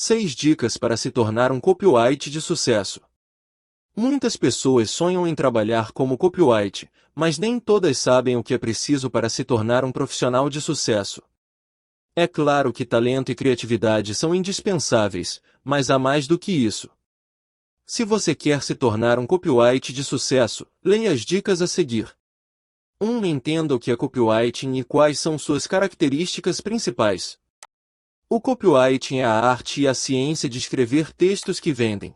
6 dicas para se tornar um copyright de sucesso. Muitas pessoas sonham em trabalhar como copyright, mas nem todas sabem o que é preciso para se tornar um profissional de sucesso. É claro que talento e criatividade são indispensáveis, mas há mais do que isso. Se você quer se tornar um copyright de sucesso, leia as dicas a seguir. 1. Entenda o que é copywriting e quais são suas características principais. O copywriting é a arte e a ciência de escrever textos que vendem.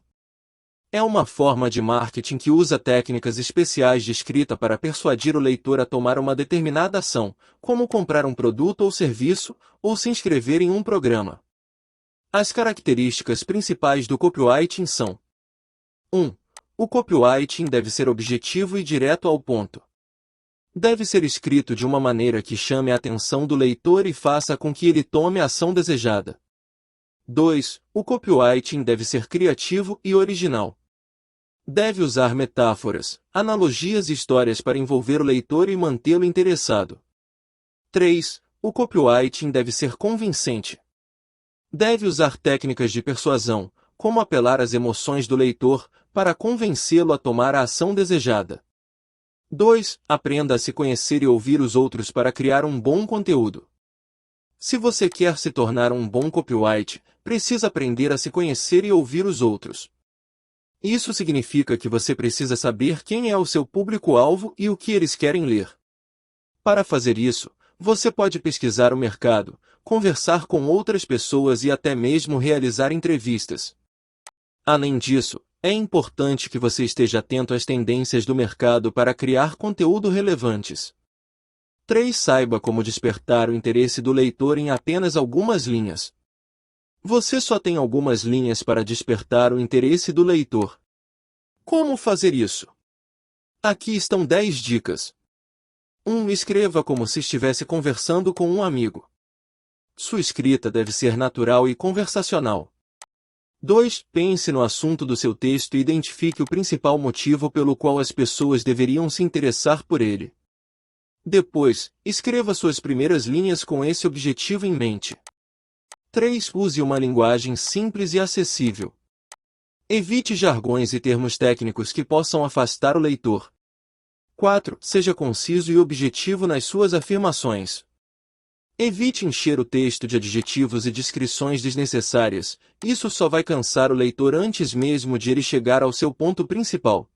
É uma forma de marketing que usa técnicas especiais de escrita para persuadir o leitor a tomar uma determinada ação, como comprar um produto ou serviço, ou se inscrever em um programa. As características principais do copywriting são: 1. O copywriting deve ser objetivo e direto ao ponto. Deve ser escrito de uma maneira que chame a atenção do leitor e faça com que ele tome a ação desejada. 2. O copywriting deve ser criativo e original. Deve usar metáforas, analogias e histórias para envolver o leitor e mantê-lo interessado. 3. O copywriting deve ser convincente. Deve usar técnicas de persuasão, como apelar às emoções do leitor, para convencê-lo a tomar a ação desejada. 2. Aprenda a se conhecer e ouvir os outros para criar um bom conteúdo. Se você quer se tornar um bom copyright, precisa aprender a se conhecer e ouvir os outros. Isso significa que você precisa saber quem é o seu público-alvo e o que eles querem ler. Para fazer isso, você pode pesquisar o mercado, conversar com outras pessoas e até mesmo realizar entrevistas. Além disso, é importante que você esteja atento às tendências do mercado para criar conteúdo relevantes. 3. Saiba como despertar o interesse do leitor em apenas algumas linhas. Você só tem algumas linhas para despertar o interesse do leitor. Como fazer isso? Aqui estão 10 dicas. 1. Escreva como se estivesse conversando com um amigo. Sua escrita deve ser natural e conversacional. 2. Pense no assunto do seu texto e identifique o principal motivo pelo qual as pessoas deveriam se interessar por ele. Depois, escreva suas primeiras linhas com esse objetivo em mente. 3. Use uma linguagem simples e acessível. Evite jargões e termos técnicos que possam afastar o leitor. 4. Seja conciso e objetivo nas suas afirmações. Evite encher o texto de adjetivos e descrições desnecessárias, isso só vai cansar o leitor antes mesmo de ele chegar ao seu ponto principal.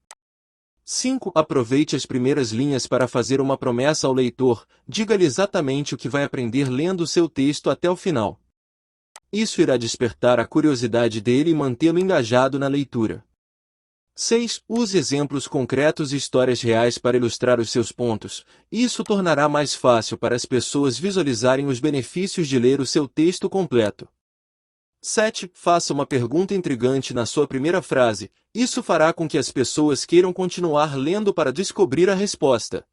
5. Aproveite as primeiras linhas para fazer uma promessa ao leitor, diga-lhe exatamente o que vai aprender lendo o seu texto até o final. Isso irá despertar a curiosidade dele e mantê-lo engajado na leitura. 6. Use exemplos concretos e histórias reais para ilustrar os seus pontos. Isso tornará mais fácil para as pessoas visualizarem os benefícios de ler o seu texto completo. 7. Faça uma pergunta intrigante na sua primeira frase. Isso fará com que as pessoas queiram continuar lendo para descobrir a resposta.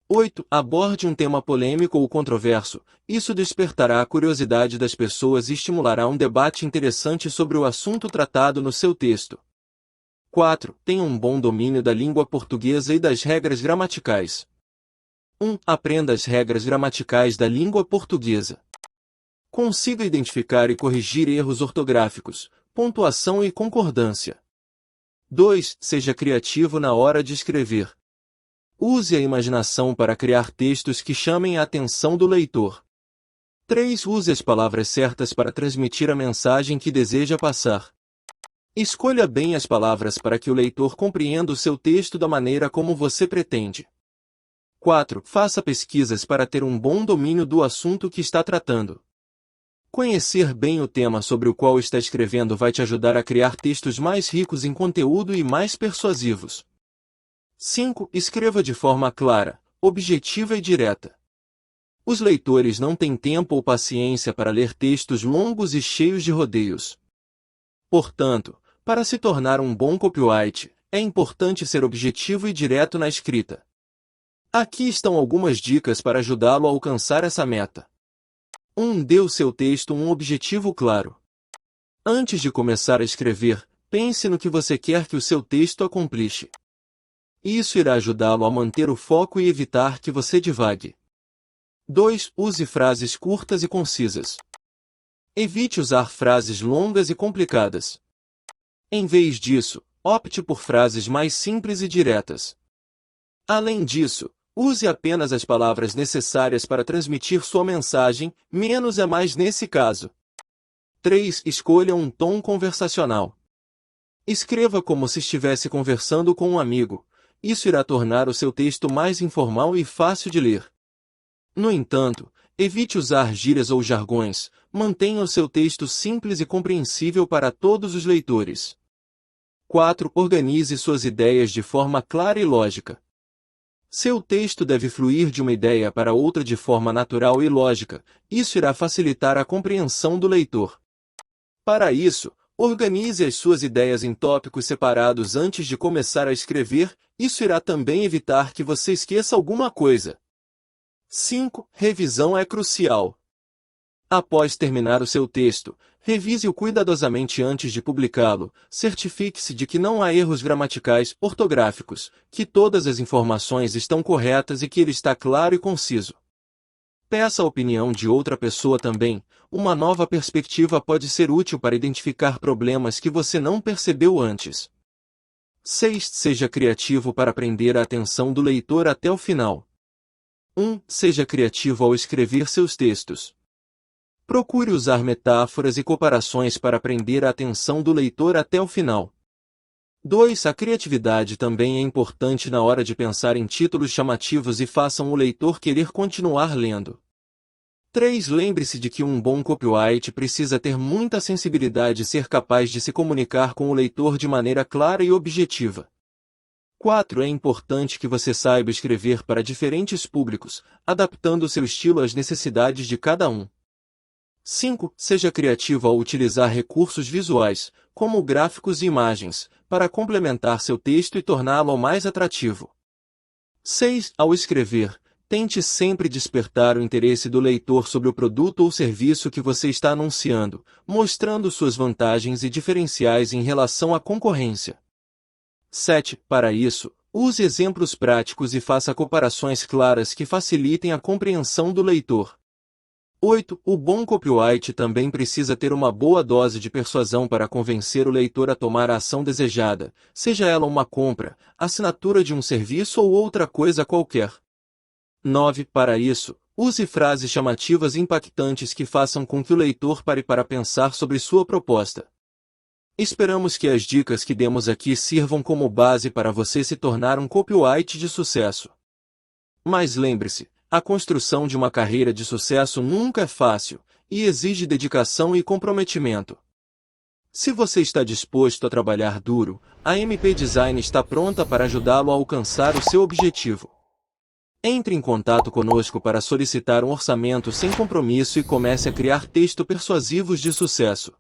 8. Aborde um tema polêmico ou controverso. Isso despertará a curiosidade das pessoas e estimulará um debate interessante sobre o assunto tratado no seu texto. 4. Tenha um bom domínio da língua portuguesa e das regras gramaticais. 1. Aprenda as regras gramaticais da língua portuguesa. Consiga identificar e corrigir erros ortográficos, pontuação e concordância. 2. Seja criativo na hora de escrever. Use a imaginação para criar textos que chamem a atenção do leitor. 3. Use as palavras certas para transmitir a mensagem que deseja passar. Escolha bem as palavras para que o leitor compreenda o seu texto da maneira como você pretende. 4. Faça pesquisas para ter um bom domínio do assunto que está tratando. Conhecer bem o tema sobre o qual está escrevendo vai te ajudar a criar textos mais ricos em conteúdo e mais persuasivos. 5. Escreva de forma clara, objetiva e direta. Os leitores não têm tempo ou paciência para ler textos longos e cheios de rodeios. Portanto, para se tornar um bom copyright, é importante ser objetivo e direto na escrita. Aqui estão algumas dicas para ajudá-lo a alcançar essa meta. 1. Dê ao seu texto um objetivo claro. Antes de começar a escrever, pense no que você quer que o seu texto acomplice. Isso irá ajudá-lo a manter o foco e evitar que você divague. 2. Use frases curtas e concisas. Evite usar frases longas e complicadas. Em vez disso, opte por frases mais simples e diretas. Além disso, use apenas as palavras necessárias para transmitir sua mensagem, menos é mais nesse caso. 3. Escolha um tom conversacional. Escreva como se estivesse conversando com um amigo. Isso irá tornar o seu texto mais informal e fácil de ler. No entanto, evite usar gírias ou jargões. Mantenha o seu texto simples e compreensível para todos os leitores. 4. Organize suas ideias de forma clara e lógica. Seu texto deve fluir de uma ideia para outra de forma natural e lógica. Isso irá facilitar a compreensão do leitor. Para isso, organize as suas ideias em tópicos separados antes de começar a escrever. Isso irá também evitar que você esqueça alguma coisa. 5. Revisão é crucial. Após terminar o seu texto, revise-o cuidadosamente antes de publicá-lo. Certifique-se de que não há erros gramaticais, ortográficos, que todas as informações estão corretas e que ele está claro e conciso. Peça a opinião de outra pessoa também. Uma nova perspectiva pode ser útil para identificar problemas que você não percebeu antes. 6. Seja criativo para prender a atenção do leitor até o final. 1. Seja criativo ao escrever seus textos. Procure usar metáforas e comparações para prender a atenção do leitor até o final. 2. A criatividade também é importante na hora de pensar em títulos chamativos e façam o leitor querer continuar lendo. 3. Lembre-se de que um bom copyright precisa ter muita sensibilidade e ser capaz de se comunicar com o leitor de maneira clara e objetiva. 4. É importante que você saiba escrever para diferentes públicos, adaptando seu estilo às necessidades de cada um. 5. Seja criativo ao utilizar recursos visuais, como gráficos e imagens, para complementar seu texto e torná-lo mais atrativo. 6. Ao escrever, tente sempre despertar o interesse do leitor sobre o produto ou serviço que você está anunciando, mostrando suas vantagens e diferenciais em relação à concorrência. 7. Para isso, use exemplos práticos e faça comparações claras que facilitem a compreensão do leitor. 8. O bom copyright também precisa ter uma boa dose de persuasão para convencer o leitor a tomar a ação desejada, seja ela uma compra, assinatura de um serviço ou outra coisa qualquer. 9. Para isso, use frases chamativas e impactantes que façam com que o leitor pare para pensar sobre sua proposta. Esperamos que as dicas que demos aqui sirvam como base para você se tornar um copyright de sucesso. Mas lembre-se, a construção de uma carreira de sucesso nunca é fácil, e exige dedicação e comprometimento. Se você está disposto a trabalhar duro, a MP Design está pronta para ajudá-lo a alcançar o seu objetivo. Entre em contato conosco para solicitar um orçamento sem compromisso e comece a criar textos persuasivos de sucesso.